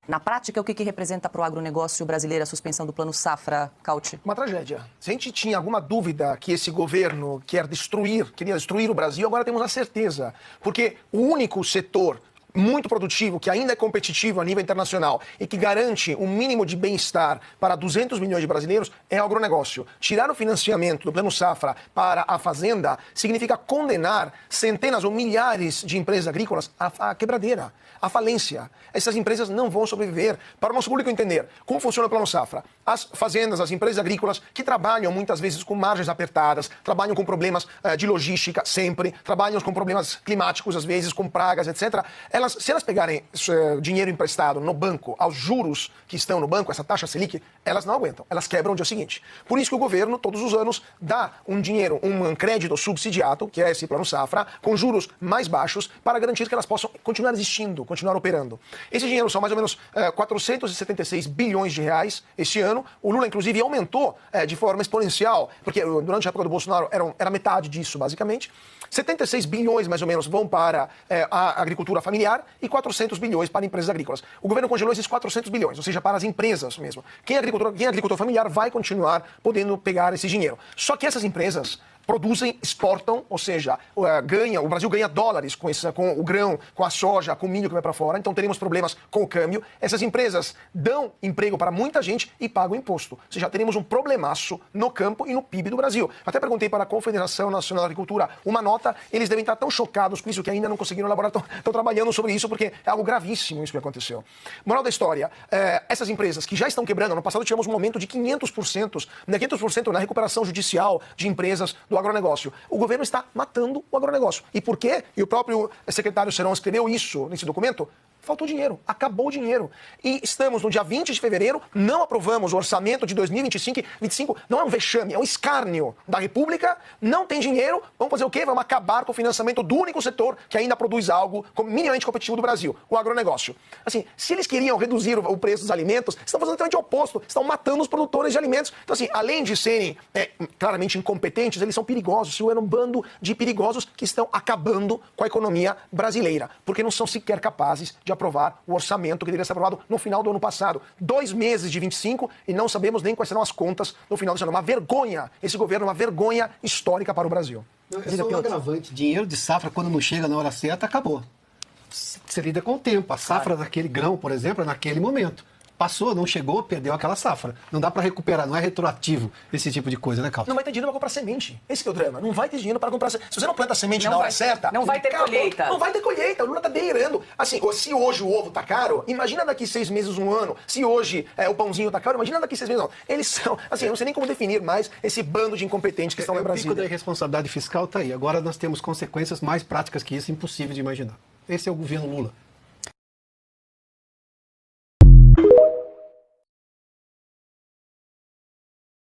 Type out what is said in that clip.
Na prática, o que representa para o agronegócio brasileiro a suspensão do Plano Safra, Cauti? Uma tragédia. Se a gente tinha alguma dúvida que esse governo queria destruir o Brasil, agora temos a certeza. Porque o único setor muito produtivo, que ainda é competitivo a nível internacional e que garante um mínimo de bem-estar para 200 milhões de brasileiros é o agronegócio. Tirar o financiamento do Plano Safra para a fazenda significa condenar centenas ou milhares de empresas agrícolas à quebradeira, à falência. Essas empresas não vão sobreviver. Para o nosso público entender como funciona o Plano Safra, as fazendas, as empresas agrícolas que trabalham muitas vezes com margens apertadas, trabalham com problemas de logística sempre, trabalham com problemas climáticos às vezes, com pragas, etc., se elas pegarem dinheiro emprestado no banco, aos juros que estão no banco, essa taxa Selic, elas não aguentam, elas quebram no dia seguinte. Por isso que o governo, todos os anos, dá um dinheiro, um crédito subsidiado, que é esse Plano Safra, com juros mais baixos, para garantir que elas possam continuar existindo, continuar operando. Esse dinheiro são mais ou menos 476 bilhões de reais este ano. O Lula, inclusive, aumentou de forma exponencial, porque durante a época do Bolsonaro era metade disso, basicamente. 76 bilhões, mais ou menos, vão para a agricultura familiar e 400 bilhões para empresas agrícolas. O governo congelou esses 400 bilhões, ou seja, para as empresas mesmo. Quem é agricultor familiar vai continuar podendo pegar esse dinheiro. Só que essas empresas produzem, exportam, ou seja, o Brasil ganha dólares com o grão, com a soja, com o milho que vai para fora, então teremos problemas com o câmbio. Essas empresas dão emprego para muita gente e pagam imposto. Ou seja, teremos um problemaço no campo e no PIB do Brasil. Até perguntei para a Confederação Nacional da Agricultura uma nota, eles devem estar tão chocados com isso que ainda não conseguiram elaborar, estão trabalhando sobre isso porque é algo gravíssimo isso que aconteceu. Moral da história, essas empresas que já estão quebrando, no passado tivemos um aumento de 500% na recuperação judicial de empresas do agronegócio. O governo está matando o agronegócio. E por quê? E o próprio secretário Serão escreveu isso nesse documento. Faltou dinheiro, acabou o dinheiro. E estamos no dia 20 de fevereiro, não aprovamos o orçamento de 2025, não é um vexame, é um escárnio da República, não tem dinheiro, vamos fazer o quê? Vamos acabar com o financiamento do único setor que ainda produz algo minimamente competitivo do Brasil, o agronegócio. Assim, se eles queriam reduzir o preço dos alimentos, estão fazendo exatamente o oposto, estão matando os produtores de alimentos. Então, assim, além de serem claramente incompetentes, eles são perigosos, é um bando de perigosos que estão acabando com a economia brasileira, porque não são sequer capazes de aprovar o orçamento que deveria ser aprovado no final do ano passado. 2 meses de 25 e não sabemos nem quais serão as contas no final desse ano. Uma vergonha. Esse governo é uma vergonha histórica para o Brasil. Não, é só um agravante. Dinheiro de safra, quando não chega na hora certa, acabou. Você lida com o tempo. A safra daquele grão, por exemplo, é naquele momento. Passou, não chegou, perdeu aquela safra. Não dá para recuperar, não é retroativo esse tipo de coisa, né, Cauti? Não vai ter dinheiro para comprar semente. Esse que é o drama. Não vai ter dinheiro para comprar semente. Se você não planta semente na hora certa... Não vai ter colheita. Não vai ter colheita. O Lula está delirando. Assim, se hoje o ovo está caro, imagina daqui 6 meses, 1 ano. Se hoje o pãozinho está caro, imagina daqui 6 meses, não. Eles são... Assim, eu não sei nem como definir mais esse bando de incompetentes que estão no Brasil. O pico da irresponsabilidade fiscal está aí. Agora nós temos consequências mais práticas que isso, impossível de imaginar. Esse é o governo Lula.